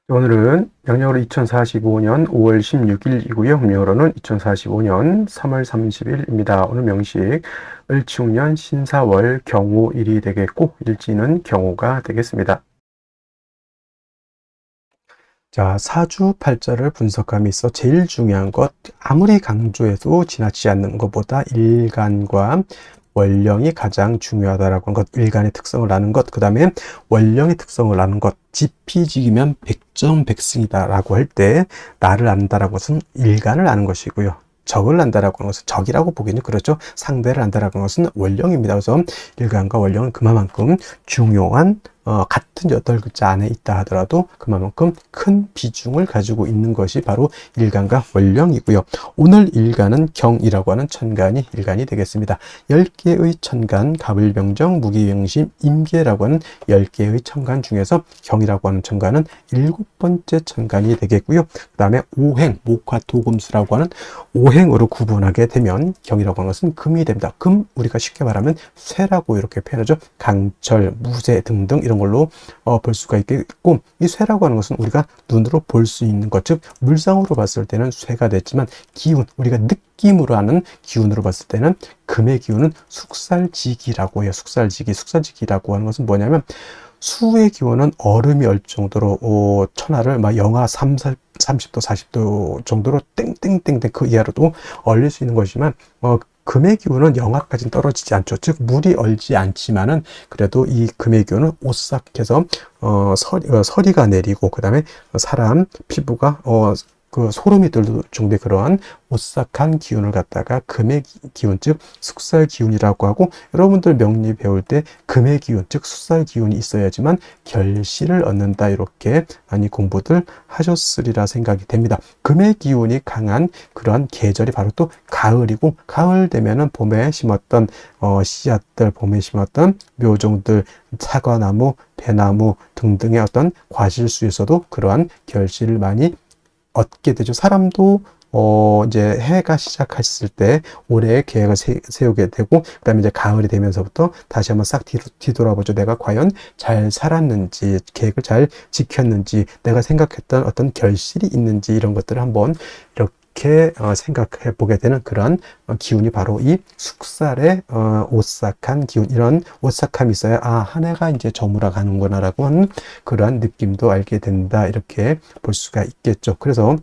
오늘은 양력으로 2045년 5월 16일이고요. 음력으로는 2045년 3월 30일입니다. 오늘 명식 을충년 신사월 경우일이 되겠고 일지는 경우가 되겠습니다. 자, 사주팔자를 분석함에 있어 제일 중요한 것, 아무리 강조해도 지나치지 않는 것보다 일간과 원령이 가장 중요하다라고 하는 것, 일간의 특성을 아는 것, 그 다음에 원령의 특성을 아는 것, 지피지기면 백전백승이다라고 할 때 나를 안다라고 것은 일간을 아는 것이고요. 적을 안다라고 하는 것은 적이라고 보기는 그렇죠. 상대를 안다라고 하는 것은 원령입니다. 그래서 일간과 원령은 그만큼 중요한 같은 8글자 안에 있다 하더라도 그만큼 큰 비중을 가지고 있는 것이 바로 일간과 원령이고요. 오늘 일간은 경이라고 하는 천간이 일간이 되겠습니다. 10개의 천간, 갑을병정, 무기병신, 임계라고 하는 10개의 천간 중에서 경이라고 하는 천간은 7번째 천간이 되겠고요. 그 다음에 오행, 목화토금수라고 하는 오행으로 구분하게 되면 경이라고 하는 것은 금이 됩니다. 금, 우리가 쉽게 말하면 쇠라고 이렇게 표현하죠. 강철, 무쇠 등등 이런 걸로 볼 수가 있겠고, 이 쇠라고 하는 것은 우리가 눈으로 볼 수 있는 것, 즉 물상으로 봤을 때는 쇠가 됐지만 기운, 우리가 느낌으로 하는 기운으로 봤을 때는 금의 기운은 숙살지기라고 해요. 숙살지기라고 하는 것은 뭐냐면 수의 기온은 얼음이 얼 정도로 천하를 막 영하 30도, 40도 정도로 땡땡땡땡 그 이하로도 얼릴 수 있는 것이지만 금의 기온은 영하까지는 떨어지지 않죠. 즉 물이 얼지 않지만은 그래도 이 금의 기온은 오싹해서 서리가 내리고 그 다음에 사람 피부가 그 소름이 돋을 정도의 그러한 오싹한 기운을 갖다가 금의 기운, 즉 숙살 기운이라고 하고, 여러분들 명리 배울 때 금의 기운, 즉 숙살 기운이 있어야지만 결실을 얻는다, 이렇게 많이 공부들 하셨으리라 생각이 됩니다. 금의 기운이 강한 그러한 계절이 바로 또 가을이고, 가을 되면은 봄에 심었던 씨앗들, 봄에 심었던 묘종들, 사과나무, 배나무 등등의 어떤 과실수에서도 그러한 결실을 많이 얻게 되죠. 사람도 이제 해가 시작했을 때 올해의 계획을 세우게 되고, 그 다음에 이제 가을이 되면서부터 다시 한번 싹 뒤돌아보죠. 내가 과연 잘 살았는지, 계획을 잘 지켰는지, 내가 생각했던 어떤 결실이 있는지, 이런 것들을 한번 이렇게 생각해 보게 되는 그런 기운이 바로 이 숙살의 오싹한 기운, 이런 오싹함이 있어야 한 해가 이제 저물어 가는구나 라고 하는 그러한 느낌도 알게 된다, 이렇게 볼 수가 있겠죠. 그래서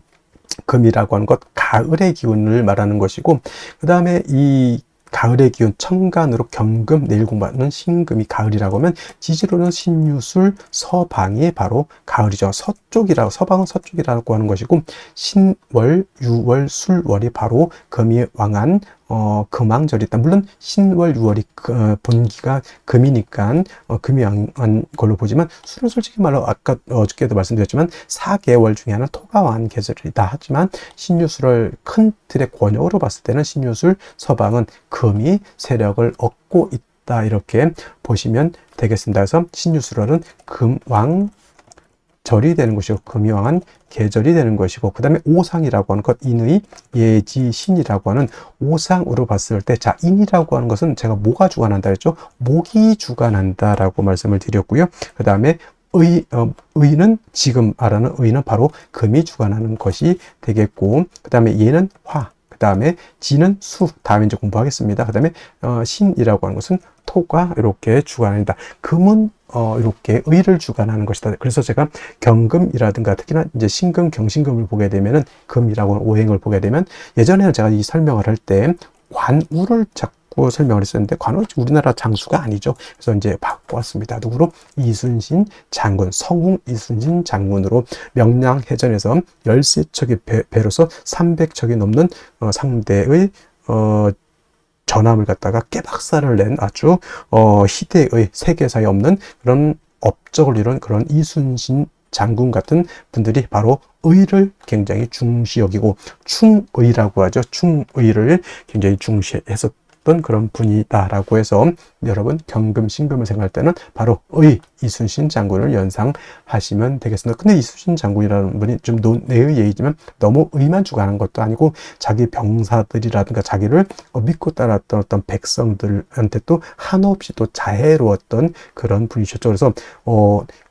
금이라고 하는 것, 가을의 기운을 말하는 것이고, 그 다음에 이 가을의 기운, 천간으로 경금, 내일 공부하는 신금이 가을이라고 하면 지지로는 신유술, 서방이 바로 가을이죠. 서방은 서쪽이라고 하는 것이고, 신월, 유월, 술월이 바로 금이 왕한 금왕절이 있다. 물론 신월, 유월이 본기가 금이니까 금이 왕한 걸로 보지만, 술은 솔직히 말로 아까 어저께도 말씀드렸지만 4개월 중에 하나 토가 왕한 계절이다 하지만, 신유술을 큰 틀의 권역으로 봤을 때는 신유술, 서방은 금이 세력을 얻고 있다, 이렇게 보시면 되겠습니다. 그래서 신유술월은 금왕 절이 되는 것이고, 금이 왕한 계절이 되는 것이고, 그 다음에 오상이라고 하는 것, 인의 예지신이라고 하는 오상으로 봤을 때, 자, 인이라고 하는 것은 제가 뭐가 주관한다 했죠? 목이 주관한다라고 말씀을 드렸고요. 그 다음에 의는, 지금 말하는 의는 바로 금이 주관하는 것이 되겠고, 그 다음에 예는 화, 그 다음에 지는 수, 다음에 이제 공부하겠습니다. 그 다음에 신이라고 하는 것은 토가 이렇게 주관한다. 금은 이렇게 의를 주관하는 것이다. 그래서 제가 경금이라든가 특히나 이제 신금, 경신금을 보게 되면은, 금이라고 하는 오행을 보게 되면, 예전에는 제가 이 설명을 할 때 관우를 자꾸 설명을 했었는데, 관우 우리나라 장수가 아니죠. 그래서 이제 바꿔왔습니다. 누구로? 이순신 장군, 성웅 이순신 장군으로 명량해전에서 13척의 배로서 300척이 넘는 상대의 전함을 갖다가 깨박살을 낸 아주 희대의, 세계사에 없는 그런 업적을 이룬 그런 이순신 장군 같은 분들이 바로 의를 굉장히 중시 여기고 충의라고 하죠. 충의를 굉장히 중시해서 있었던 그런 분이다라고 해서 여러분 경금, 신금을 생각할 때는 바로 이순신 장군을 연상하시면 되겠습니다. 근데 이순신 장군이라는 분이 좀 내의 얘기지만 너무 의만 주관한 것도 아니고 자기 병사들이라든가 자기를 믿고 따랐던 어떤 백성들한테 또 한없이 또 자애로웠던 그런 분이셨죠. 그래서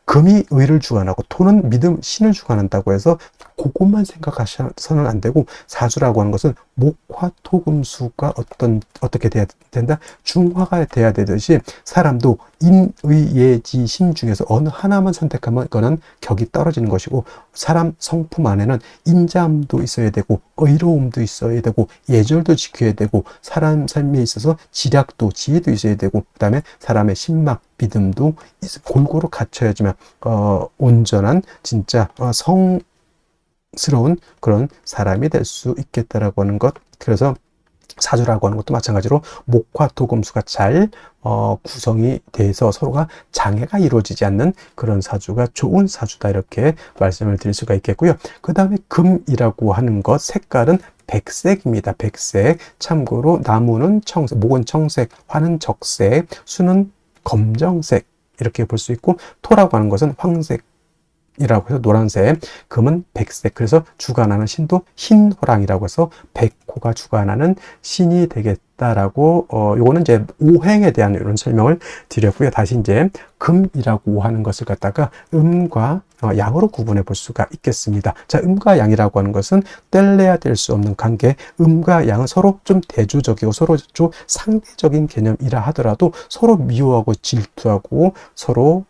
금이 의를 주관하고 토는 믿음, 신을 주관한다고 해서 그것만 생각하셔서는 안 되고, 사주라고 하는 것은 목화 토금수가 어떻게 돼야 된다? 중화가 돼야 되듯이 사람도 인의 예지 신 중에서 어느 하나만 선택하면 그거는 격이 떨어지는 것이고, 사람 성품 안에는 인자함도 있어야 되고 의로움도 있어야 되고 예절도 지켜야 되고 사람 삶에 있어서 지략도 지혜도 있어야 되고 그 다음에 사람의 신막 믿음도 골고루 갖춰야지만 온전한 진짜 성스러운 그런 사람이 될 수 있겠다라고 하는 것. 그래서 사주라고 하는 것도 마찬가지로 목화 토금수가 잘 구성이 돼서 서로가 장애가 이루어지지 않는 그런 사주가 좋은 사주다, 이렇게 말씀을 드릴 수가 있겠고요. 그 다음에 금이라고 하는 것, 색깔은 백색입니다. 백색. 참고로 나무는 청색, 목은 청색, 화는 적색, 수는 검정색 이렇게 볼 수 있고, 토라고 하는 것은 황색 이라고 해서 노란색, 금은 백색. 그래서 주관하는 신도 흰호랑이라고 해서 백호가 주관하는 신이 되겠다라고 요거는 이제 오행에 대한 이런 설명을 드렸고요. 다시 이제 금이라고 하는 것을 갖다가 음과 양으로 구분해 볼 수가 있겠습니다. 자, 음과 양이라고 하는 것은 뗄래야 뗄 수 없는 관계. 음과 양은 서로 좀 대조적이고 서로 좀 상대적인 개념이라 하더라도 서로 미워하고 질투하고 서로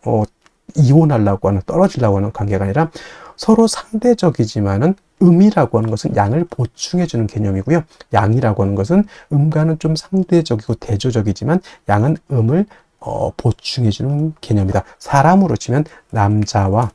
이혼하려고 하는, 떨어지려고 하는 관계가 아니라 서로 상대적이지만은 음이라고 하는 것은 양을 보충해주는 개념이고요. 양이라고 하는 것은 음과는 좀 상대적이고 대조적이지만 양은 음을 보충해주는 개념이다. 사람으로 치면 남자와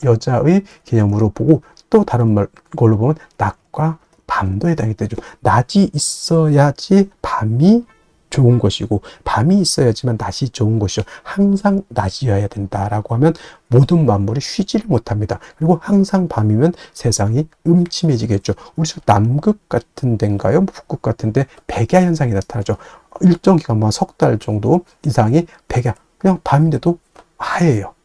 여자의 개념으로 보고, 또 다른 걸로 보면 낮과 밤도 해당이 되죠. 낮이 있어야지 밤이 좋은 것이고 밤이 있어야지만 낮이 좋은 것이죠. 항상 낮이어야 된다라고 하면 모든 만물이 쉬지를 못합니다. 그리고 항상 밤이면 세상이 음침해지겠죠. 우리 남극 같은 데인가요? 북극 같은 데 백야 현상이 나타나죠. 일정 기간만 석 달 정도 이상이 백야, 그냥 밤인데도 하얘요.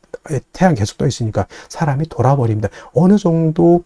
태양 계속 떠 있으니까 사람이 돌아버립니다. 어느 정도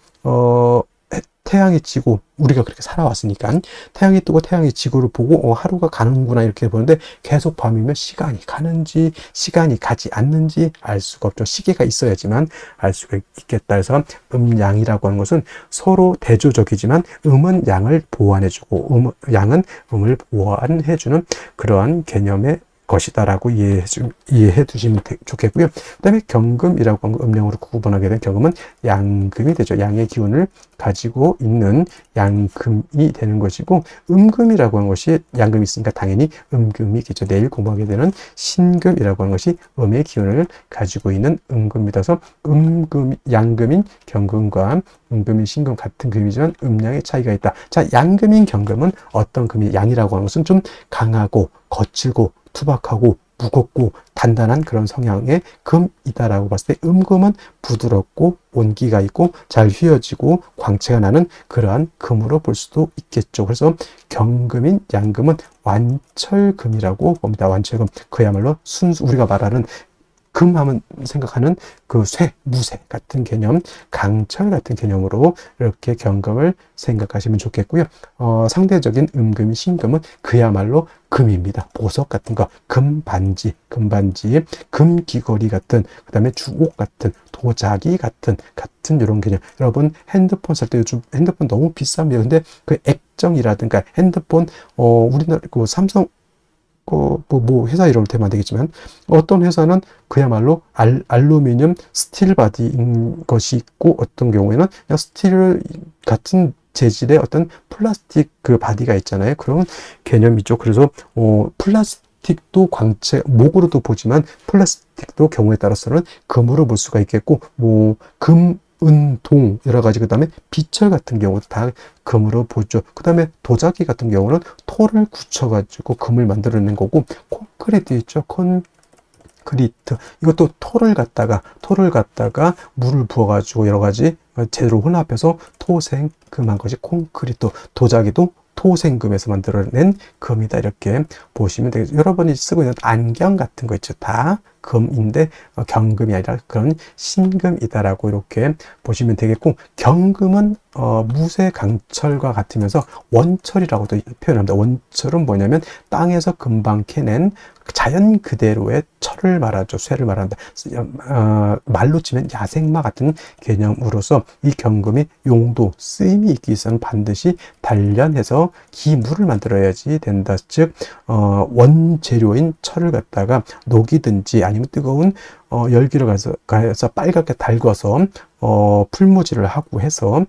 태양이 지고, 우리가 그렇게 살아왔으니까 태양이 뜨고 태양이 지구를 보고 하루가 가는구나 이렇게 보는데, 계속 밤이면 시간이 가는지 시간이 가지 않는지 알 수가 없죠. 시계가 있어야지만 알 수가 있겠다. 해서 음양이라고 하는 것은 서로 대조적이지만 음은 양을 보완해주고 양은 음을 보완해주는 그러한 개념의 것이다라고 이해해 두시면 좋겠고요. 그 다음에 경금이라고 하는 음령으로 구분하게 된 경금은 양금이 되죠. 양의 기운을 가지고 있는 양금이 되는 것이고, 음금이라고 하는 것이 양금이 있으니까 당연히 음금이겠죠. 내일 공부하게 되는 신금이라고 하는 것이 음의 기운을 가지고 있는 음금이라서 양금인 경금과 음금인 신금 같은 금이지만 음량의 차이가 있다. 자, 양금인 경금은 어떤 금이, 양이라고 하는 것은 좀 강하고 거칠고 투박하고 무겁고 단단한 그런 성향의 금이다라고 봤을 때, 음금은 부드럽고 온기가 있고 잘 휘어지고 광채가 나는 그러한 금으로 볼 수도 있겠죠. 그래서 경금인 양금은 완철금이라고 봅니다. 완철금, 그야말로 순수, 우리가 말하는 금하면 생각하는 그 무쇠 같은 개념, 강철 같은 개념으로 이렇게 경금을 생각하시면 좋겠고요. 상대적인 음금인 신금은 그야말로 금입니다. 보석 같은 거, 금반지, 금귀걸이 같은, 그 다음에 주옥 같은, 도자기 같은 이런 개념. 여러분 핸드폰 살 때 요즘 핸드폰 너무 비쌉니다. 근데 그 액정이라든가 핸드폰 우리나라 그 삼성 회사 이름을 대면 안 되겠지만, 어떤 회사는 그야말로 알루미늄 스틸 바디인 것이 있고, 어떤 경우에는 그냥 스틸 같은 재질의 어떤 플라스틱 그 바디가 있잖아요. 그런 개념이죠. 그래서 플라스틱도 광채, 목으로도 보지만 플라스틱도 경우에 따라서는 금으로 볼 수가 있겠고, 은, 동 여러 가지, 그 다음에 비철 같은 경우도 다 금으로 보죠. 그 다음에 도자기 같은 경우는 토를 굳혀가지고 금을 만들어낸 거고, 콘크리트 있죠. 콘크리트, 이것도 토를 갖다가 물을 부어가지고 여러 가지 재료를 혼합해서 토생금한 것이 콘크리트, 도자기도 토생금에서 만들어낸 금이다, 이렇게 보시면 되겠죠. 여러분이 쓰고 있는 안경 같은 거 있죠. 다 금인데 경금이 아니라 그런 신금이다라고 이렇게 보시면 되겠고, 경금은 무쇠 강철과 같으면서 원철이라고도 표현합니다. 원철은 뭐냐면 땅에서 금방 캐낸 자연 그대로의 철을 말하죠. 쇠를 말한다. 말로 치면 야생마 같은 개념으로서 이 경금이 용도, 쓰임이 있기 위해서는 반드시 단련해서 기물을 만들어야지 된다. 즉 원재료인 철을 갖다가 녹이든지 아니면 뜨거운 열기를 가서 빨갛게 달궈서 풀무질을 하고 해서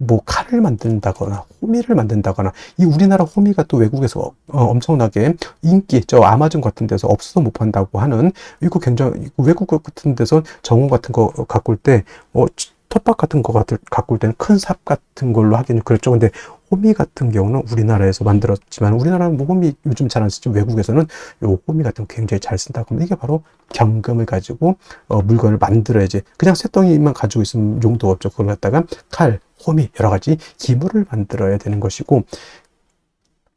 뭐 칼을 만든다거나 호미를 만든다거나, 이 우리나라 호미가 또 외국에서 엄청나게 인기 있죠. 아마존 같은 데서 없어서 못 판다고 하는, 이거 굉장히 외국 같은 데서 정원 같은 거 가꿀 때 텃밭 같은 거 가꿀 때는 큰 삽 같은 걸로 하기는 그렇죠. 근데 호미 같은 경우는 우리나라에서 만들었지만, 우리나라는 뭐 호미 요즘 잘 안 쓰죠. 외국에서는 요 호미 같은 거 굉장히 잘 쓴다고 하면, 이게 바로 경금을 가지고 물건을 만들어야지, 그냥 쇳덩이만 가지고 있으면 용도가 없죠. 그걸 갖다가 칼, 호미, 여러 가지 기물을 만들어야 되는 것이고,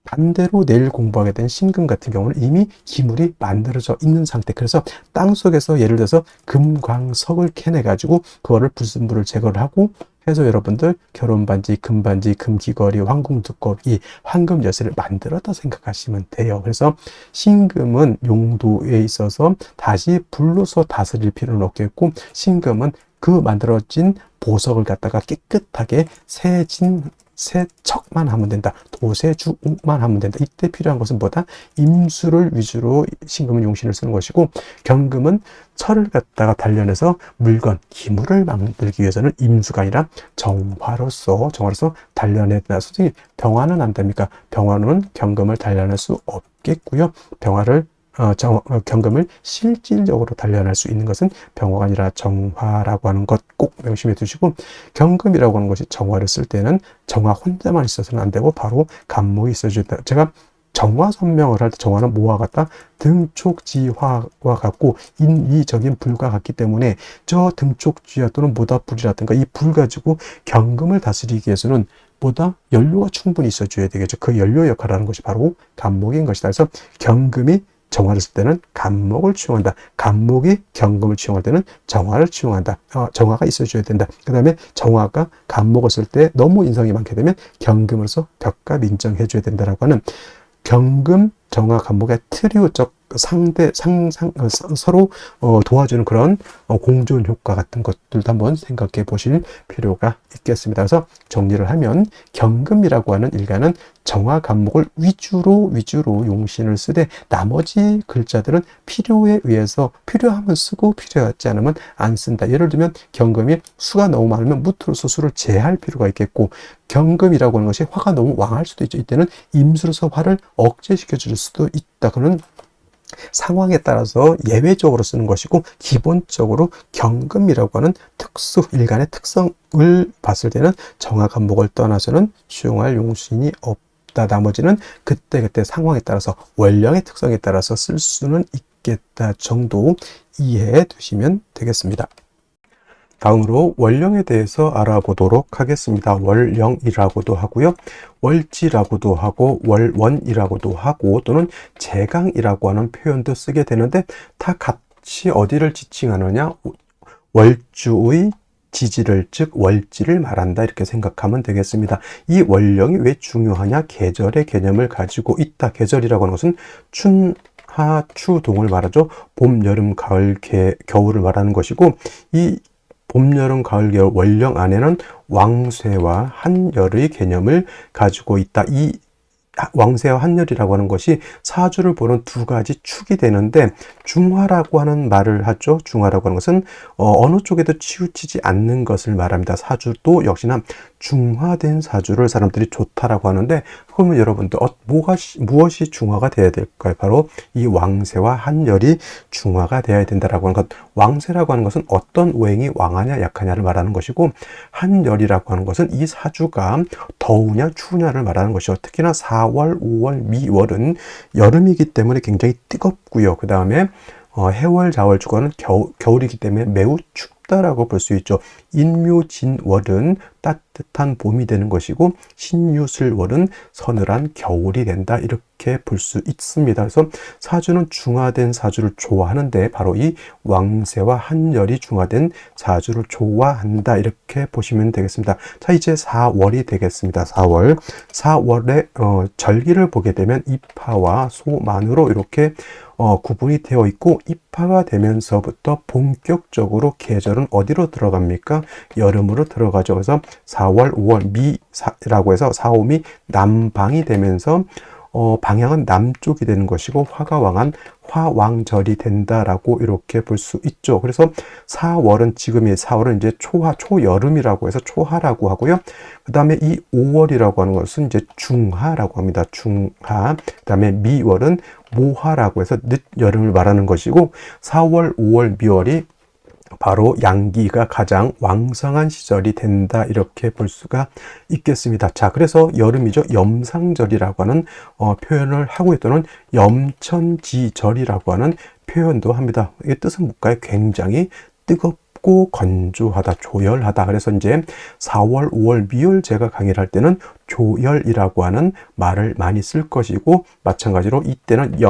반대로 내일 공부하게 된 신금 같은 경우는 이미 기물이 만들어져 있는 상태. 그래서 땅 속에서 예를 들어서 금광석을 캐내 가지고 그거를 불순물을 제거를 하고 해서 여러분들 결혼반지, 금반지, 금귀걸이, 황금두꺼비, 황금 열쇠를 만들었다 생각하시면 돼요. 그래서 신금은 용도에 있어서 다시 불로서 다스릴 필요는 없겠고, 신금은 그 만들어진 보석을 갖다가 깨끗하게 세척만 하면 된다. 도세주옥만 하면 된다. 이때 필요한 것은 뭐다? 임수를 위주로 신금은 용신을 쓰는 것이고, 경금은 철을 갖다가 단련해서 물건, 기물을 만들기 위해서는 임수가 아니라 정화로서 단련해야 된다. 솔직히 병화는 안 됩니까? 병화는 경금을 단련할 수 없겠고요. 경금을 실질적으로 단련할 수 있는 것은 병화가 아니라 정화라고 하는 것 꼭 명심해 두시고, 경금이라고 하는 것이 정화를 쓸 때는 정화 혼자만 있어서는 안 되고 바로 간목이 있어줘야 된다. 제가 정화 설명을 할 때 정화는 뭐와 같다? 등촉지화와 같고 인위적인 불과 같기 때문에, 저 등촉지화 또는 모닥불이라든가 이 불 가지고 경금을 다스리기 위해서는 보다 연료가 충분히 있어줘야 되겠죠. 그 연료 역할을 하는 것이 바로 간목인 것이다. 그래서 경금이 정화를 쓸 때는 간목을 취용한다. 간목이 경금을 취용할 때는 정화를 취용한다. 정화가 있어줘야 된다. 그 다음에 정화가 간목을 쓸 때 너무 인성이 많게 되면 경금으로서 벽값 인정해줘야 된다라고 하는, 경금, 정화, 간목의 트리오적 서로 도와주는 그런 공존 효과 같은 것들도 한번 생각해 보실 필요가 있겠습니다. 그래서 정리를 하면, 경금이라고 하는 일가는 정화, 간목을 위주로 용신을 쓰되, 나머지 글자들은 필요에 의해서 필요하면 쓰고 필요하지 않으면 안 쓴다. 예를 들면 경금이 수가 너무 많으면 무토로서 수를 제할 필요가 있겠고, 경금이라고 하는 것이 화가 너무 왕할 수도 있죠. 이때는 임수로서 화를 억제시켜 줄 수도 있다. 그는 상황에 따라서 예외적으로 쓰는 것이고, 기본적으로 경금이라고 하는 일간의 특성을 봤을 때는 정화, 간목을 떠나서는 수용할 용신이 없다. 나머지는 그때그때 상황에 따라서, 원령의 특성에 따라서 쓸 수는 있겠다 정도 이해해 두시면 되겠습니다. 다음으로 월령에 대해서 알아보도록 하겠습니다. 월령이라고도 하고요, 월지라고도 하고, 월원이라고도 하고, 또는 제강이라고 하는 표현도 쓰게 되는데, 다 같이 어디를 지칭하느냐? 월주의 지지를, 즉 월지를 말한다, 이렇게 생각하면 되겠습니다. 이 월령이 왜 중요하냐? 계절의 개념을 가지고 있다. 계절이라고 하는 것은 춘하 추동을 말하죠. 봄, 여름, 가을, 겨울을 말하는 것이고, 이 봄, 여름, 가을, 겨울 월령 안에는 왕쇠와 한열의 개념을 가지고 있다. 이 왕쇠와 한열이라고 하는 것이 사주를 보는 두 가지 축이 되는데, 중화라고 하는 말을 하죠. 중화라고 하는 것은 어느 쪽에도 치우치지 않는 것을 말합니다. 사주도 역시나 중화된 사주를 사람들이 좋다라고 하는데, 그러면 여러분들 무엇이 중화가 돼야 될까요? 바로 이 왕세와 한열이 중화가 되어야 된다라고 하는 것. 왕세라고 하는 것은 어떤 오행이 왕하냐 약하냐를 말하는 것이고, 한열이라고 하는 것은 이 사주가 더우냐 추우냐를 말하는 것이죠. 특히나 4월, 5월, 미월은 여름이기 때문에 굉장히 뜨겁고요. 그 다음에 해월, 자월, 주간은 겨울이기 때문에 매우 춥다라고 볼 수 있죠. 인묘진월은 따뜻한 봄이 되는 것이고, 신유술월은 서늘한 겨울이 된다, 이렇게 볼 수 있습니다. 그래서 사주는 중화된 사주를 좋아하는데, 바로 이 왕세와 한열이 중화된 사주를 좋아한다, 이렇게 보시면 되겠습니다. 자, 이제 4월이 되겠습니다. 4월에 절기를 보게 되면 입하와 소만으로 이렇게 구분이 되어 있고, 입하가 되면서부터 본격적으로 계절은 어디로 들어갑니까? 여름으로 들어가죠. 그래서 4월, 5월 미라고 해서 4, 5미 남방이 되면서 방향은 남쪽이 되는 것이고, 화가 왕한 화왕절이 된다라고 이렇게 볼 수 있죠. 그래서 4월은 이제 초여름이라고 해서 초하라고 하고요. 그 다음에 이 5월이라고 하는 것은 이제 중하라고 합니다. 중하. 그 다음에 미월은 모하라고 해서 늦여름을 말하는 것이고, 4월, 5월, 미월이 바로 양기가 가장 왕성한 시절이 된다, 이렇게 볼 수가 있겠습니다. 자, 그래서 여름이죠. 염상절이라고 하는 표현을 하고 또는 염천지절이라고 하는 표현도 합니다. 이 뜻은 뭘까요? 굉장히 뜨겁고 건조하다, 조열하다. 그래서 이제 4월, 5월, 미월 제가 강의를 할 때는 조열이라고 하는 말을 많이 쓸 것이고, 마찬가지로 이때는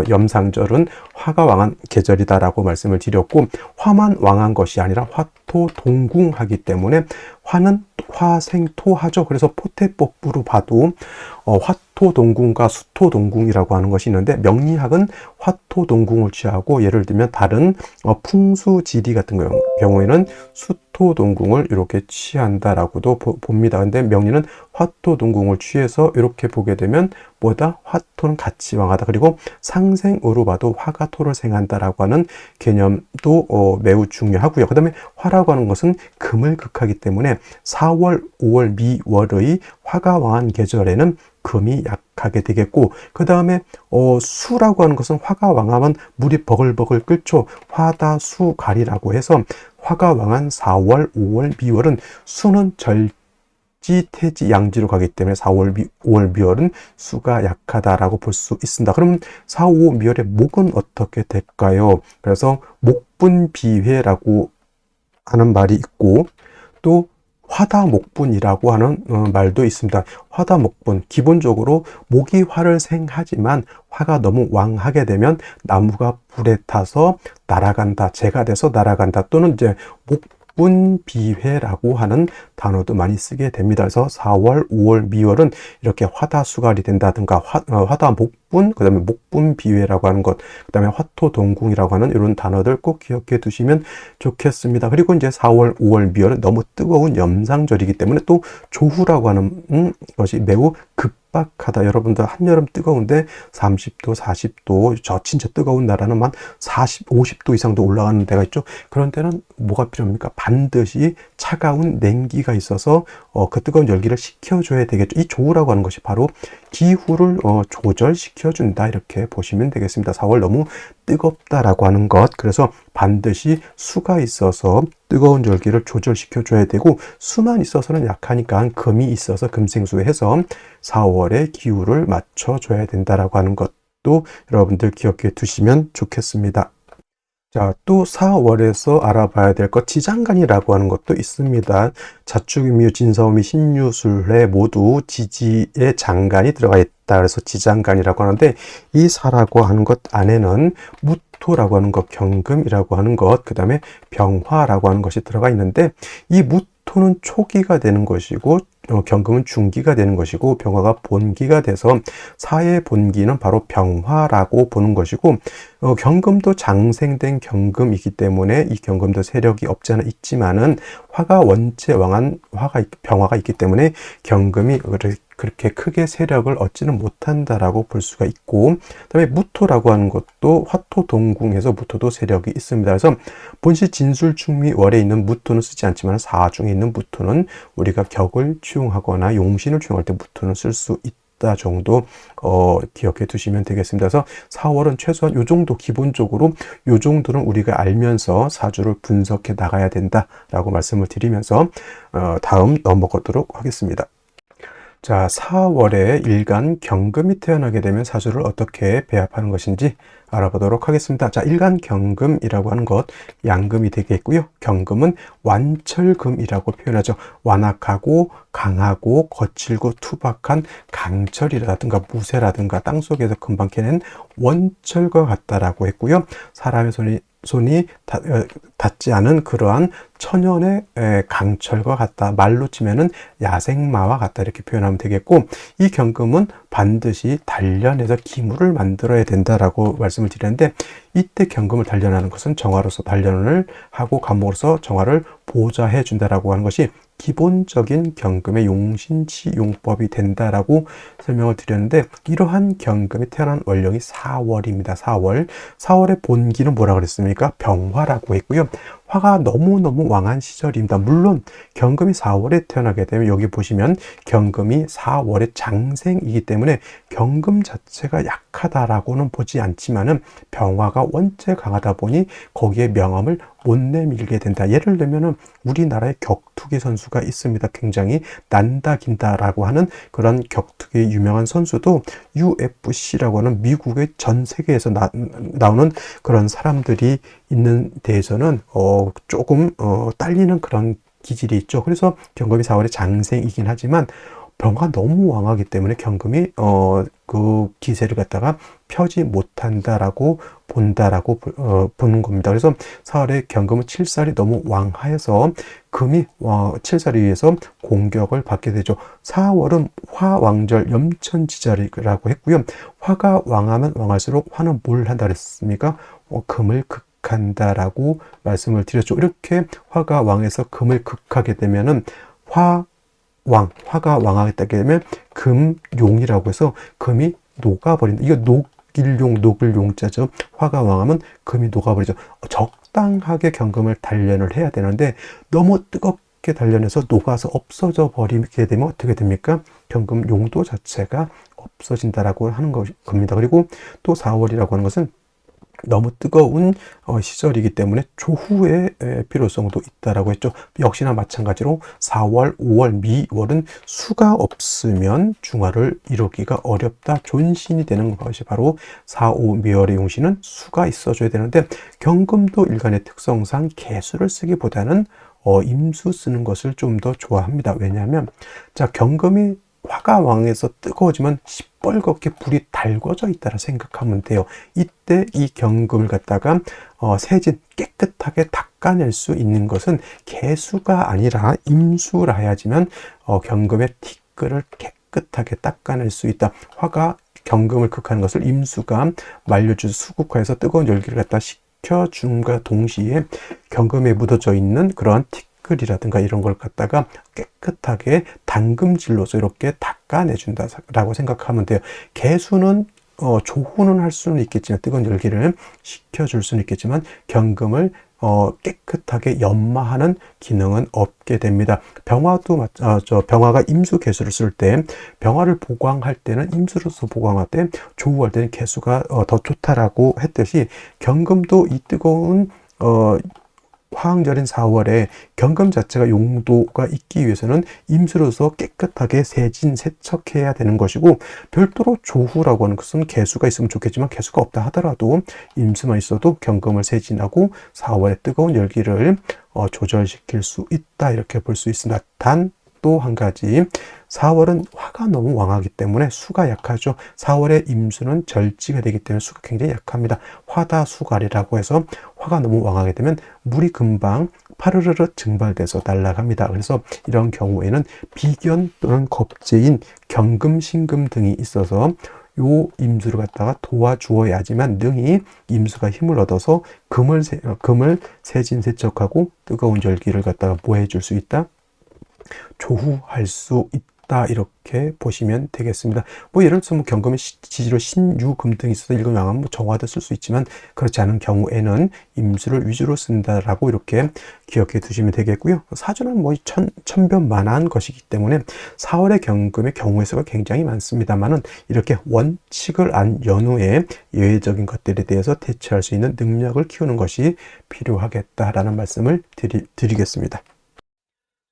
염상절은 화가 왕한 계절이다라고 말씀을 드렸고, 화만 왕한 것이 아니라 화토동궁하기 때문에 화는 화생토하죠. 그래서 포태법부로 봐도 화토동궁과 수토동궁이라고 하는 것이 있는데, 명리학은 화토동궁을 취하고, 예를 들면 다른 풍수지리 같은 경우에는 수토동궁을 이렇게 취한다라고도 봅니다. 근데 명리는 화토동궁을 취해서 이렇게 보게 되면 화토는 같이 왕하다. 그리고 상생으로 봐도 화가 토를 생한다라고 하는 개념도 매우 중요하고요. 그 다음에 화라고 하는 것은 금을 극하기 때문에 4월, 5월, 미월의 화가 왕한 계절에는 금이 약하게 되겠고, 그 다음에 수라고 하는 것은 화가 왕하면 물이 버글버글 끓죠. 화다수갈이라고 해서 화가 왕한 4월, 5월, 미월은 수는 태지, 양지로 가기 때문에 4월, 5월, 미월은 수가 약하다라고 볼 수 있습니다. 그럼 4, 5, 미월의 목은 어떻게 될까요? 그래서 목분비회라고 하는 말이 있고, 또 화다목분이라고 하는 말도 있습니다. 화다목분, 기본적으로 목이 화를 생하지만 화가 너무 왕하게 되면 나무가 불에 타서 날아간다, 재가 돼서 날아간다, 또는 이제 목분비회라고 하는 단어도 많이 쓰게 됩니다. 그래서 4월, 5월, 미월은 이렇게 화다수갈이 된다든가 화다목분, 그 다음에 목분비회라고 하는 것, 그 다음에 화토동궁이라고 하는 이런 단어들 꼭 기억해 두시면 좋겠습니다. 그리고 이제 4월, 5월, 미월은 너무 뜨거운 염상절이기 때문에 또 조후라고 하는 것이 매우 급박하다. 여러분들 한여름 뜨거운데 30도, 40도, 저 진짜 뜨거운 나라는 만 40, 50도 이상도 올라가는 데가 있죠. 그런 때는 뭐가 필요합니까? 반드시 차가운 냉기가 있어서 그 뜨거운 열기를 식혀줘야 되겠죠. 이 조우라고 하는 것이 바로 기후를 조절시켜준다, 이렇게 보시면 되겠습니다. 4월 너무 뜨겁다라고 하는 것, 그래서 반드시 수가 있어서 뜨거운 열기를 조절시켜줘야 되고, 수만 있어서는 약하니까 금이 있어서 금생수해서 4월의 기후를 맞춰줘야 된다라고 하는 것도 여러분들 기억해 두시면 좋겠습니다. 자, 또 4월에서 알아봐야 될 것, 지장간이라고 하는 것도 있습니다. 자축인묘, 진사오미, 신유술에 모두 지지의 장간이 들어가 있다. 그래서 지장간이라고 하는데, 이 사라고 하는 것 안에는 무토라고 하는 것, 경금이라고 하는 것, 그 다음에 병화라고 하는 것이 들어가 있는데, 이 무토는 초기가 되는 것이고, 경금은 중기가 되는 것이고 병화가 본기가 돼서 사의 본기는 바로 병화라고 보는 것이고, 경금도 장생된 경금이기 때문에 이 경금도 세력이 없지 않아 있지만은 화가 원체 왕한 병화가 있기 때문에 경금이 그렇게 크게 세력을 얻지는 못한다라고 볼 수가 있고, 그다음에 무토라고 하는 것도 화토동궁에서 무토도 세력이 있습니다. 그래서 본시 진술충미 월에 있는 무토는 쓰지 않지만 사중에 있는 무토는 우리가 격을 취용하거나 용신을 취용할 때 무토는 쓸 수 있다 정도 기억해 두시면 되겠습니다. 그래서 4월은 최소한 요 정도, 기본적으로 요 정도는 우리가 알면서 사주를 분석해 나가야 된다라고 말씀을 드리면서 다음 넘어가도록 하겠습니다. 자, 4월에 일간 경금이 태어나게 되면 사주를 어떻게 배합하는 것인지 알아보도록 하겠습니다. 자, 일간 경금이라고 하는 것 양금이 되겠고요. 경금은 완철금이라고 표현하죠. 완악하고 강하고 거칠고 투박한 강철이라든가 무쇠라든가 땅속에서 금방 캐낸 원철과 같다라고 했고요. 사람의 손이 닿지 않은 그러한 천연의 강철과 같다. 말로 치면은 야생마와 같다. 이렇게 표현하면 되겠고, 이 경금은 반드시 단련해서 기물을 만들어야 된다라고 말씀을 드렸는데, 이때 경금을 단련하는 것은 정화로서 단련을 하고 감목으로서 정화를 보좌해 준다라고 하는 것이 기본적인 경금의 용신치용법이 된다라고 설명을 드렸는데, 이러한 경금이 태어난 월령이 4월입니다. 4월의 본기는 뭐라고 그랬습니까? 병화라고 했고요. 화가 너무너무 왕한 시절입니다. 물론 경금이 4월에 태어나게 되면 여기 보시면 경금이 4월의 장생이기 때문에 경금 자체가 약하다라고는 보지 않지만은 병화가 원체 강하다 보니 거기에 명암을 못 내밀게 된다. 예를 들면은 우리나라에 격투기 선수가 있습니다. 굉장히 난다 긴다라고 하는 그런 격투기 유명한 선수도 UFC라고 하는 미국의 전 세계에서 나오는 그런 사람들이 있는 데에서는 조금 딸리는 그런 기질이 있죠. 그래서 경금이 4월에 장생이긴 하지만 병화가 너무 왕하기 때문에 경금이 그 기세를 갖다가 펴지 못한다라고 본다라고 보는 겁니다. 그래서 4월에 경금은 7살이 너무 왕하여서 금이 7살에 의해서 공격을 받게 되죠. 4월은 화왕절 염천지절이라고 했고요. 화가 왕하면 왕할수록 화는 뭘 한다 그랬습니까? 금을 극한다라고 말씀을 드렸죠. 이렇게 화가 왕해서 금을 극하게 되면은 화가 왕하게 되면 금용이라고 해서 금이 녹아버린다. 이거 녹을 용자죠. 화가 왕하면 금이 녹아버리죠. 적당하게 경금을 단련을 해야 되는데 너무 뜨겁게 단련해서 녹아서 없어져 버리게 되면 어떻게 됩니까? 경금 용도 자체가 없어진다라고 하는 겁니다. 그리고 또 4월이라고 하는 것은 너무 뜨거운 시절이기 때문에 조후의 필요성도 있다라고 했죠. 역시나 마찬가지로 4월, 5월, 미월은 수가 없으면 중화를 이루기가 어렵다. 존신이 되는 것이 바로 4, 5, 미월의 용신은 수가 있어줘야 되는데, 경금도 일간의 특성상 개수를 쓰기보다는 임수 쓰는 것을 좀 더 좋아합니다. 왜냐하면 자, 경금이 화가 왕해서 뜨거워지면 시뻘겋게 불이 달궈져 있다라 생각하면 돼요. 이때 이 경금을 갖다가 세진 깨끗하게 닦아낼 수 있는 것은 개수가 아니라 임수라 해야지만 경금의 티끌을 깨끗하게 닦아낼 수 있다. 화가 경금을 극하는 것을 임수가 만료주 수국화해서 뜨거운 열기를 갖다 식혀줌과 동시에 경금에 묻어져 있는 그러한 티끌이라든가 이런 걸 갖다가 깨끗하게 담금질로서 이렇게 닦아내준다라고 생각하면 돼요. 개수는 조후는 할 수는 있겠지만, 뜨거운 열기를 식혀줄 수는 있겠지만 경금을 깨끗하게 연마하는 기능은 없게 됩니다. 병화도 병화가 임수 개수를 쓸 때, 병화를 보강할 때는 임수로서 보강할 때, 조후할 때는 개수가 더 좋다라고 했듯이 경금도 이 뜨거운 화왕절인 4월에 경금 자체가 용도가 있기 위해서는 임수로서 깨끗하게 세척해야 되는 것이고, 별도로 조후라고 하는 것은 개수가 있으면 좋겠지만 개수가 없다 하더라도 임수만 있어도 경금을 세진하고 4월의 뜨거운 열기를 조절시킬 수 있다, 이렇게 볼 수 있습니다. 단 또 한 가지, 4월은 화가 너무 왕하기 때문에 수가 약하죠. 4월에 임수는 절지가 되기 때문에 수가 굉장히 약합니다. 화다수갈이라고 해서 화가 너무 왕하게 되면 물이 금방 파르르르 증발돼서 날아갑니다. 그래서 이런 경우에는 비견 또는 겁재인 경금, 신금 등이 있어서 요 임수를 갖다가 도와주어야지만 능히 임수가 힘을 얻어서 금을 세진세척하고 뜨거운 열기를 갖다가 뭐 해줄 수 있다? 조후할 수 있다. 이렇게 보시면 되겠습니다. 뭐 예를 들어서 뭐 경금의 지지로 신유금 등이 있어서 일금양은 뭐 정화도 쓸 수 있지만 그렇지 않은 경우에는 임수를 위주로 쓴다라고 이렇게 기억해 두시면 되겠고요. 사주는 뭐 천변만한 것이기 때문에 4월의 경금의 경우의 수가 굉장히 많습니다만은 이렇게 원칙을 안 연후에 예외적인 것들에 대해서 대처할 수 있는 능력을 키우는 것이 필요하겠다라는 말씀을 드리겠습니다.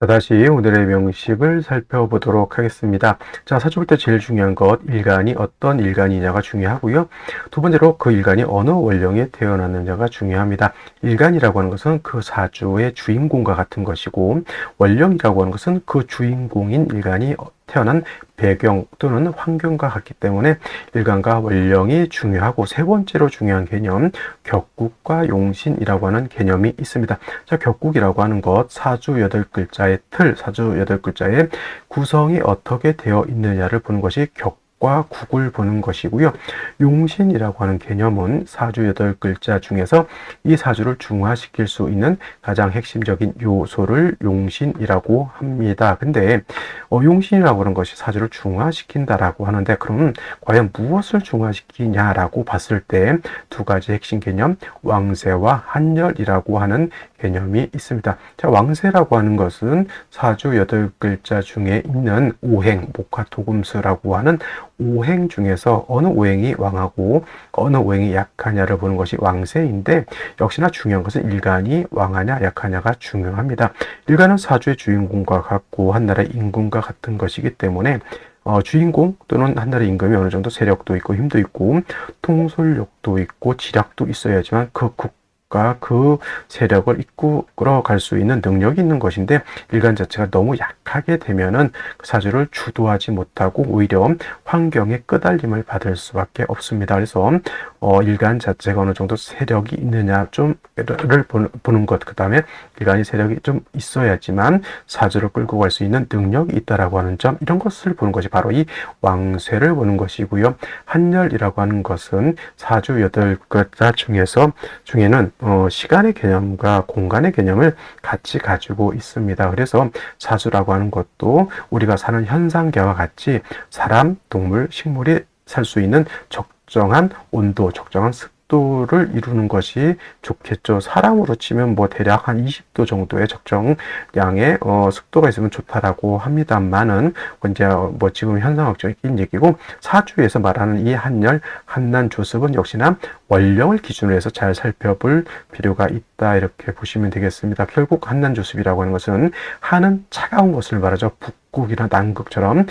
자, 다시 오늘의 명식을 살펴보도록 하겠습니다. 자, 사주 볼 때 제일 중요한 것, 일간이 어떤 일간이냐가 중요하고요. 두 번째로 그 일간이 어느 원령에 태어났느냐가 중요합니다. 일간이라고 하는 것은 그 사주의 주인공과 같은 것이고, 원령이라고 하는 것은 그 주인공인 일간이 태어난 배경 또는 환경과 같기 때문에 일간과 원령이 중요하고, 세 번째로 중요한 개념, 격국과 용신이라고 하는 개념이 있습니다. 자, 격국이라고 하는 것, 사주 8글자의 틀, 사주 8글자의 구성이 어떻게 되어 있느냐를 보는 것이 과 국을 보는 것이고요. 용신이라고 하는 개념은 사주 8글자 중에서 이 사주를 중화시킬 수 있는 가장 핵심적인 요소를 용신이라고 합니다. 근데 용신이라고 하는 것이 사주를 중화시킨다라고 하는데, 그럼 과연 무엇을 중화시키냐라고 봤을 때 두 가지 핵심 개념, 왕세와 한열이라고 하는 개념이 있습니다. 자, 왕세라고 하는 것은 사주 8글자 중에 있는 오행, 목화토금수라고 하는 오행 중에서 어느 오행이 왕하고 어느 오행이 약하냐를 보는 것이 왕세인데, 역시나 중요한 것은 일간이 왕하냐 약하냐가 중요합니다. 일간은 사주의 주인공과 같고 한나라의 임금과 같은 것이기 때문에 주인공 또는 한나라의 임금이 어느 정도 세력도 있고 힘도 있고 통솔력도 있고 지략도 있어야지만 그 세력을 이끌어 갈 수 있는 능력이 있는 것인데, 일간 자체가 너무 약하게 되면은 그 사주를 주도하지 못하고 오히려 환경에 끄달림을 받을 수밖에 없습니다. 그래서 일간 자체가 어느 정도 세력이 있느냐 좀를 보는 것, 그 다음에 일간이 세력이 좀 있어야지만 사주를 끌고 갈 수 있는 능력이 있다라고 하는 점, 이런 것을 보는 것이 바로 이 왕세를 보는 것이고요. 한열이라고 하는 것은 사주 8글자 중에는 시간의 개념과 공간의 개념을 같이 가지고 있습니다. 그래서 사주라고 하는 것도 우리가 사는 현상계와 같이 사람, 동물, 식물이 살 수 있는 적정한 온도, 적정한 습도를 이루는 것이 좋겠죠. 사람으로 치면 뭐 대략 한 20도 정도의 적정량의 습도가 있으면 좋다라고 합니다만은 이제 뭐 지금 현상학적인 얘기고, 사주에서 말하는 이 한열, 한난 조습은 역시나 원령을 기준으로 해서 잘 살펴볼 필요가 있다, 이렇게 보시면 되겠습니다. 결국 한난 조습이라고 하는 것은 한은 차가운 것을 말하죠. 북극이나 남극처럼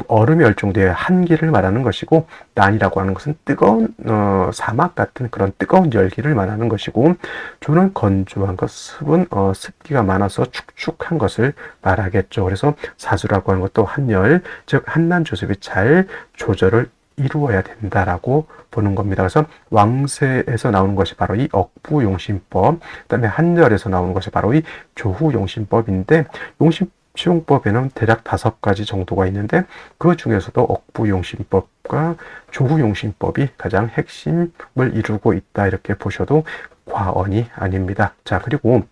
얼음이 얼정도의 한기를 말하는 것이고, 난이라고 하는 것은 뜨거운 사막 같은 그런 뜨거운 열기를 말하는 것이고, 조는 건조한 것, 습은 습기가 많아서 축축한 것을 말하겠죠. 그래서 사주라고 하는 것도 한열, 즉 한난 조습이 잘 조절을 이루어야 된다라고 보는 겁니다. 그래서 왕세에서 나오는 것이 바로 이 억부용신법, 그다음에 한열에서 나오는 것이 바로 이 조후용신법인데, 시용법에는 대략 5가지 정도가 있는데 그 중에서도 억부용신법과 조후용신법이 가장 핵심을 이루고 있다, 이렇게 보셔도 과언이 아닙니다. 자, 그리고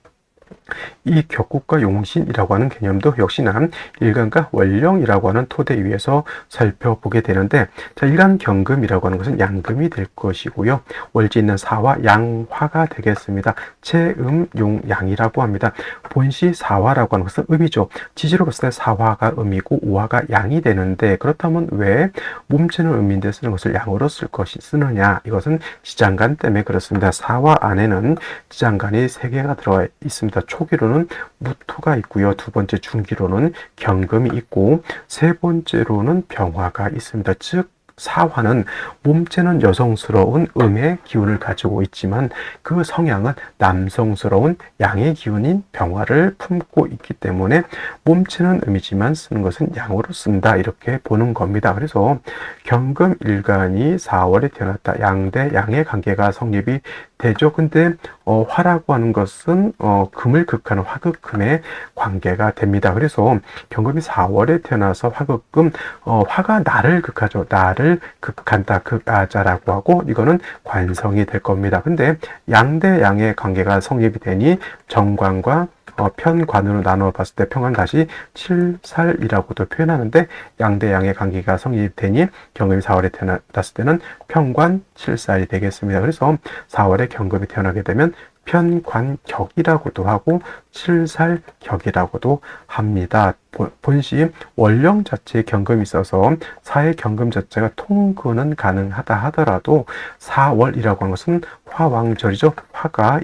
이 격국과 용신이라고 하는 개념도 역시나 일간과 원령이라고 하는 토대 위에서 살펴보게 되는데, 자, 일간 경금이라고 하는 것은 양금이 될 것이고요. 월지 있는 사화, 양화가 되겠습니다. 채음, 용, 양이라고 합니다. 본시 사화라고 하는 것은 음이죠. 지지로 봤을 때 사화가 음이고 오화가 양이 되는데, 그렇다면 왜 몸체는 음인데 쓰는 것을 양으로 쓰느냐? 이것은 지장간 때문에 그렇습니다. 사화 안에는 지장간이 3개가 들어가 있습니다. 초기로는 무토가 있고요. 두 번째 중기로는 경금이 있고, 세 번째로는 병화가 있습니다. 즉 사화는 몸체는 여성스러운 음의 기운을 가지고 있지만 그 성향은 남성스러운 양의 기운인 병화를 품고 있기 때문에 몸체는 음이지만 쓰는 것은 양으로 쓴다, 이렇게 보는 겁니다. 그래서 경금일간이 4월에 태어났다, 양 대 양의 관계가 성립이 되죠. 근데 화라고 하는 것은 금을 극하는 화극금의 관계가 됩니다. 그래서 경금이 4월에 태어나서 화극금, 화가 나를 극하죠. 나를 극한다, 극아자라고 하고, 이거는 관성이 될 겁니다. 근데 양대 양의 관계가 성립이 되니 정관과 편관으로 나누어 봤을 때 편관 다시 칠살이라고도 표현하는데, 양대양의 관계가 성립되니 경금이 4월에 태어났을 때는 편관 칠살이 되겠습니다. 그래서 4월에 경금이 태어나게 되면 편관격이라고도 하고 칠살격이라고도 합니다. 본시 월령 자체에 경금이 있어서 사의 경금 자체가 통근은 가능하다 하더라도 4월이라고 하는 것은 화왕절이죠. 화가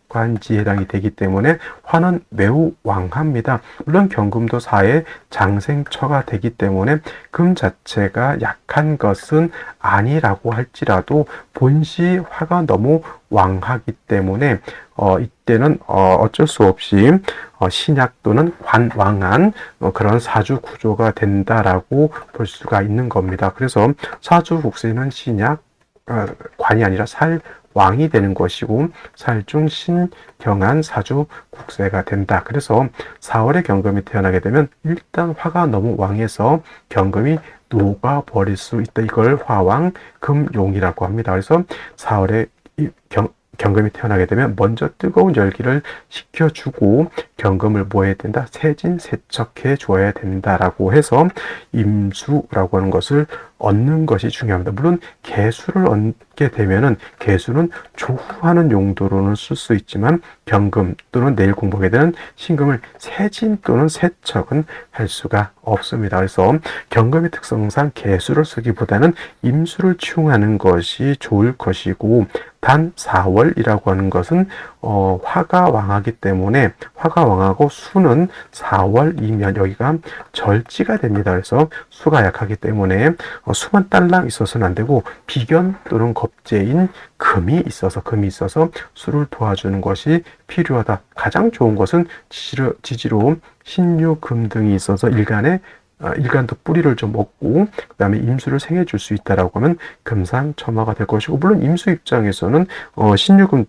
관지에 해당이 되기 때문에 화는 매우 왕합니다. 물론 경금도 사의 장생처가 되기 때문에 금 자체가 약한 것은 아니라고 할지라도 본시 화가 너무 왕하기 때문에 이때는 어쩔 수 없이 신약 또는 관왕한 그런 사주 구조가 된다라고 볼 수가 있는 겁니다. 그래서 사주 국세는 신약 관이 아니라 왕이 되는 것이고 살중 신경한 사주 국세가 된다. 그래서 4월에 경금이 태어나게 되면 일단 화가 너무 왕해서 경금이 녹아버릴 수 있다. 이걸 화왕 금용이라고 합니다. 그래서 4월에 경금이 태어나게 되면 먼저 뜨거운 열기를 식혀주고 경금을 뭐 해야 된다? 세진세척해 줘야 된다라고 해서 임수라고 하는 것을 얻는 것이 중요합니다. 물론 개수를 얻게 되면은 개수는 조후하는 용도로는 쓸 수 있지만 경금 또는 내일 공부하게 되는 신금을 세진 또는 세척은 할 수가 없습니다. 그래서 경금의 특성상 개수를 쓰기보다는 임수를 치용하는 것이 좋을 것이고, 단 4월이라고 하는 것은 화가 왕하기 때문에 화가 왕하고 수는 4월이면 여기가 절지가 됩니다. 그래서 수가 약하기 때문에 수만 딸랑 있어서는 안 되고 비견 또는 겁재인 금이 있어서 수를 도와주는 것이 필요하다. 가장 좋은 것은 지지로 신유, 금 등이 있어서 일간도 뿌리를 좀 먹고 그 다음에 임수를 생해 줄 수 있다라고 하면 금상첨화가 될 것이고, 물론 임수 입장에서는 신유금의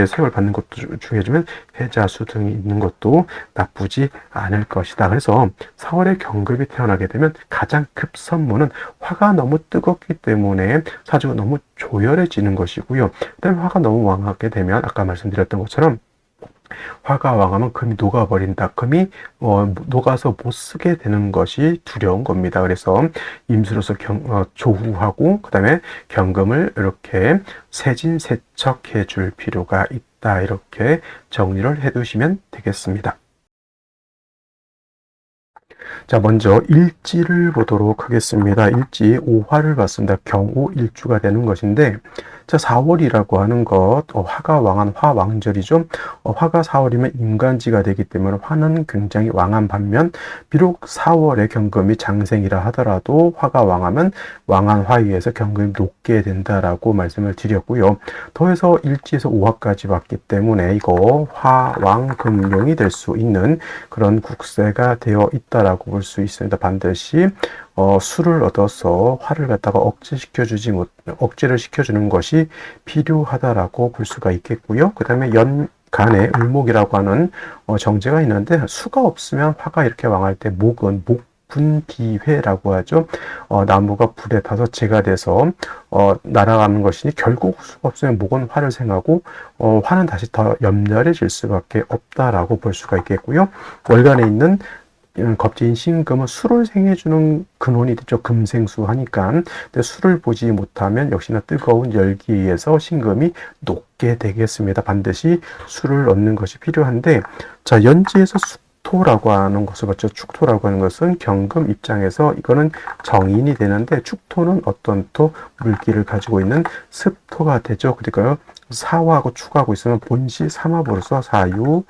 생을 받는 것도 중요하지만 해자수 등이 있는 것도 나쁘지 않을 것이다. 그래서 4월에 경금이 태어나게 되면 가장 급선무는 화가 너무 뜨겁기 때문에 사주가 너무 조열해지는 것이고요. 그 다음에 화가 너무 왕하게 되면 아까 말씀드렸던 것처럼 화가 왕하면 금이 녹아버린다. 금이 녹아서 못 쓰게 되는 것이 두려운 겁니다. 그래서 임수로서 조후하고 그 다음에 경금을 이렇게 세진세척해 줄 필요가 있다. 이렇게 정리를 해 두시면 되겠습니다. 자, 먼저 일지를 보도록 하겠습니다. 일지 5화를 봤습니다. 경오일주가 되는 것인데, 자, 4월이라고 하는 것, 화가 왕한 화왕절이죠. 화가 4월이면 임간지가 되기 때문에 화는 굉장히 왕한 반면, 비록 4월에 경금이 장생이라 하더라도 화가 왕하면 왕한 화에 의해서 경금이 높게 된다라고 말씀을 드렸고요. 더해서 일지에서 5화까지 봤기 때문에 이거 화왕금용이 될 수 있는 그런 국세가 되어 있다라고 볼 수 있습니다. 반드시 수를 얻어서 화를 갖다가 억제를 시켜주는 것이 필요하다라고 볼 수가 있겠고요. 그 다음에 연간에 을목이라고 하는 정제가 있는데, 수가 없으면 화가 이렇게 왕할 때 목은 분기회라고 하죠. 나무가 불에 타서 재가 돼서 날아가는 것이니 결국 수가 없으면 목은 화를 생하고 화는 다시 더 염려해질 수밖에 없다라고 볼 수가 있겠고요. 월간에 있는 겁재인 신금은 수를 생해주는 근원이 되죠. 금생수 하니까. 근데 수를 보지 못하면 역시나 뜨거운 열기에 의해서 신금이 녹게 되겠습니다. 반드시 수를 얻는 것이 필요한데, 자, 연지에서 축토라고 하는 것을 봤죠. 축토라고 하는 것은 경금 입장에서 이거는 정인이 되는데, 축토는 어떤 토? 물기를 가지고 있는 습토가 되죠. 그러니까 사화하고 축하고 있으면 본시 삼합으로서 사유,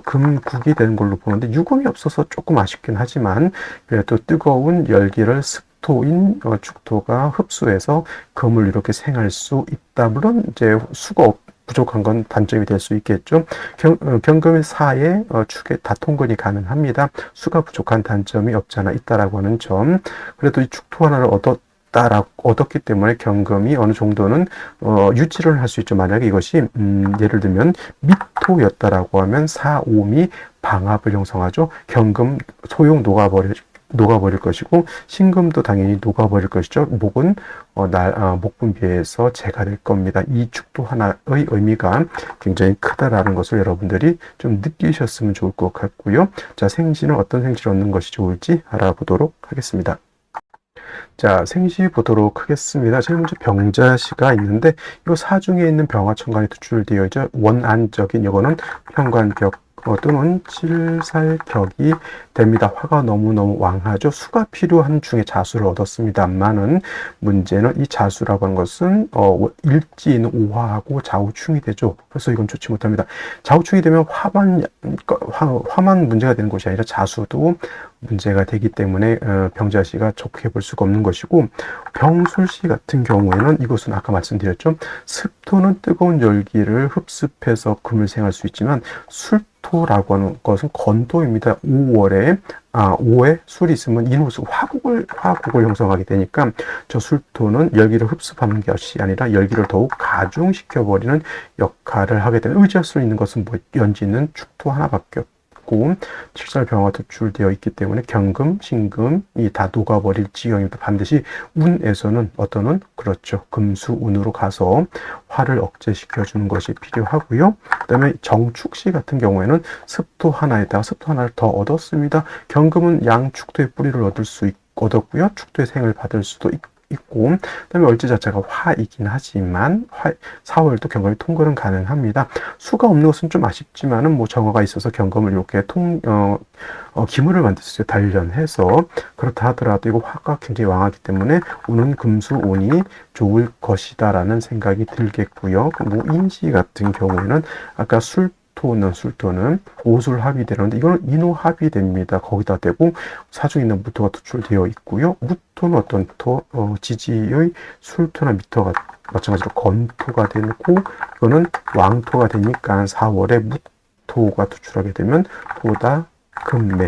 금국이 되는 걸로 보는데, 유금이 없어서 조금 아쉽긴 하지만 그래도 뜨거운 열기를 습토인 축토가 흡수해서 금을 이렇게 생할 수 있다. 물론 이제 수가 부족한 건 단점이 될 수 있겠죠. 경금의 사에 축에 다 통근이 가능합니다. 수가 부족한 단점이 없지 않아 있다라고 하는 점. 그래도 이 축토 하나를 얻었기 때문에 경금이 어느 정도는 유지를 할 수 있죠. 만약에 이것이 예를 들면 미토였다라고 하면 사오미 방합을 형성하죠. 경금 소용 녹아버릴 것이고 신금도 당연히 녹아버릴 것이죠. 목은 목분비에서 재가 될 겁니다. 이 축도 하나의 의미가 굉장히 크다라는 것을 여러분들이 좀 느끼셨으면 좋을 것 같고요. 자, 생시는 어떤 생시를 얻는 것이 좋을지 알아보도록 하겠습니다. 자, 생시 보도록 하겠습니다. 제일 먼저 병자시가 있는데 이 사중에 있는 병화천간이 투출되어 있죠. 원안적인 이거는 현관벽 또는 칠살격이 됩니다. 화가 너무너무 왕하죠. 수가 필요한 중에 자수를 얻었습니다만은 문제는 이 자수라고 하는 것은 일지는 오화하고 좌우충이 되죠. 그래서 이건 좋지 못합니다. 좌우충이 되면 화만 문제가 되는 것이 아니라 자수도 문제가 되기 때문에 병자시가 좋게 볼 수가 없는 것이고, 병술시 같은 경우에는 이것은 아까 말씀드렸죠. 습토는 뜨거운 열기를 흡습해서 금을 생할 수 있지만 술토라고 하는 것은 건토입니다. 5에 술이 있으면 인후수 화국을 형성하게 되니까 저 술토는 열기를 흡습하는 것이 아니라 열기를 더욱 가중시켜버리는 역할을 하게 되는, 의지할 수 있는 것은 연지는 축토 하나밖에 없고 칠살병화가 투출되어 있기 때문에 경금, 신금이 다 녹아버릴 지경입니다. 반드시 운에서는 어떤 그렇죠. 금수운으로 가서 화를 억제시켜주는 것이 필요하고요. 그 다음에 정축시 같은 경우에는 습토 하나에다가 습토 하나를 더 얻었습니다. 경금은 양축토의 뿌리를 얻었고요. 축토의 생을 받을 수도 있고, 그다음에 얼지 자체가 화이긴 하지만 4월도 경금이 통근은 가능합니다. 수가 없는 것은 좀 아쉽지만은 정화가 있어서 경금을 이렇게 기물을 만들 수 있어요. 단련해서. 그렇다 하더라도 이거 화가 굉장히 왕하기 때문에 운은 금수운이 좋을 것이다라는 생각이 들겠고요. 인시 같은 경우에는 아까 술토는 오술합이 되는데 이거는 인호합이 됩니다. 거기다 대고 사중에 있는 무토가 투출되어 있고요. 무토는 어떤 토? 지지의 술토나 미토가 마찬가지로 건토가 되고, 이거는 왕토가 되니까 4월에 무토가 투출하게 되면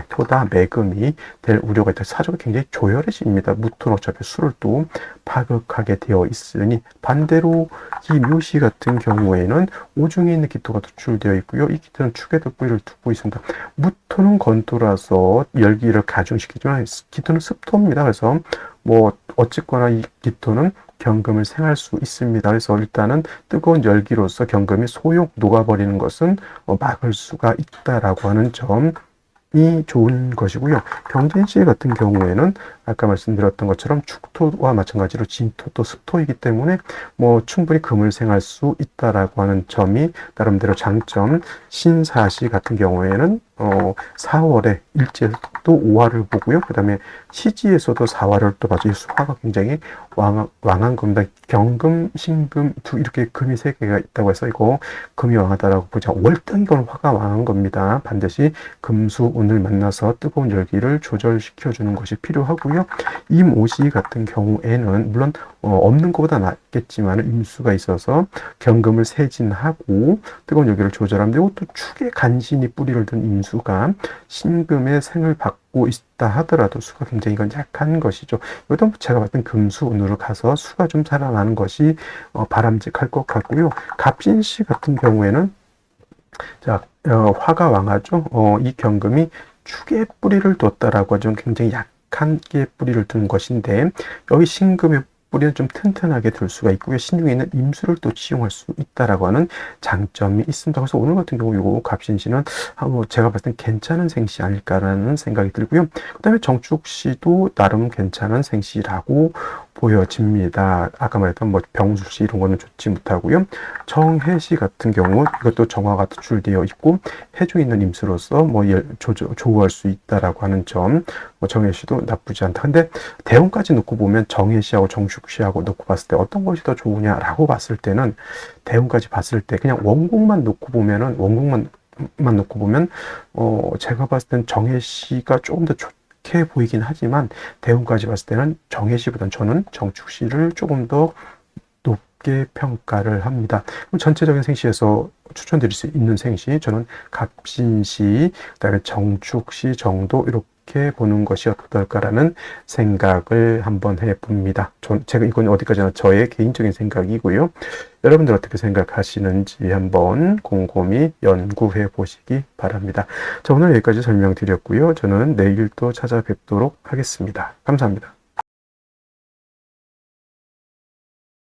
토다 매금이 될 우려가 있다. 사주가 굉장히 조열해집니다. 무토는 어차피 술을 또 파극하게 되어 있으니, 반대로 이 묘시 같은 경우에는 오중에 있는 기토가 투출되어 있고요. 이 기토는 축에도 뿌리를 두고 있습니다. 무토는 건토라서 열기를 가중시키지만 기토는 습토입니다. 그래서 어쨌거나 이 기토는 경금을 생할 수 있습니다. 그래서 일단은 뜨거운 열기로서 경금이 소용 녹아버리는 것은 막을 수가 있다라고 하는 점이 좋은 것이고요. 경진시 같은 경우에는 아까 말씀드렸던 것처럼 축토와 마찬가지로 진토도 습토이기 때문에 충분히 금을 생할 수 있다라고 하는 점이 나름대로 장점. 신사시 같은 경우에는 4월에 일제도 5화를 보고요. 그 다음에 시지에서도 4화를 또 봐서 이 수화가 굉장히 왕한 겁니다. 경금, 신금 이렇게 금이 3개가 있다고 해서 이거 금이 왕하다라고 보자. 월등이건 화가 왕한 겁니다. 반드시 금수운을 만나서 뜨거운 열기를 조절시켜주는 것이 필요하고요. 임오시 같은 경우에는 물론 없는 것보다 낫겠지만 임수가 있어서 경금을 세진하고 뜨거운 열기를 조절하면 되고, 또 축에 간신히 뿌리를 둔 임수가 신금의 생을 받고 있다 하더라도 수가 굉장히 이건 약한 것이죠. 이것도 제가 봤을 땐 금수운으로 가서 수가 좀 살아나는 것이 바람직할 것 같고요. 갑신시 같은 경우에는 화가 왕하죠. 이 경금이 축에 뿌리를 뒀다라고 하죠. 굉장히 약한 게 뿌리를 둔 것인데, 여기 신금의 뿌리는 좀 튼튼하게 둘 수가 있고요. 신중에 있는 임수를 또 치용할 수 있다라고 하는 장점이 있습니다. 그래서 오늘 같은 경우 이거 갑신시는 제가 봤을 땐 괜찮은 생시 아닐까라는 생각이 들고요. 그 다음에 정축시도 나름 괜찮은 생시라고 보여집니다. 아까 말했던 병술시 이런 거는 좋지 못하고요. 정해시 같은 경우 이것도 정화가 투출되어 있고 해중에 있는 임수로서 조우할 수 있다라고 하는 점. 정해시도 나쁘지 않다. 근데 대운까지 놓고 보면 정해시하고 정축시하고 놓고 봤을 때 어떤 것이 더 좋으냐라고 봤을 때는, 대운까지 봤을 때 그냥 원곡만 놓고 보면 제가 봤을 땐 정해시가 조금 더 좋게 보이긴 하지만, 대운까지 봤을 때는 정해시보다는 저는 정축시를 조금 더 높게 평가를 합니다. 그럼 전체적인 생시에서 추천드릴 수 있는 생시, 저는 갑신시, 그다음에 정축시 정도 이렇게 이렇게 보는 것이 어떨까라는 생각을 한번 해봅니다. 제가 이건 어디까지나 저의 개인적인 생각이고요. 여러분들 어떻게 생각하시는지 한번 곰곰이 연구해 보시기 바랍니다. 자, 오늘 여기까지 설명드렸고요. 저는 내일 또 찾아뵙도록 하겠습니다. 감사합니다.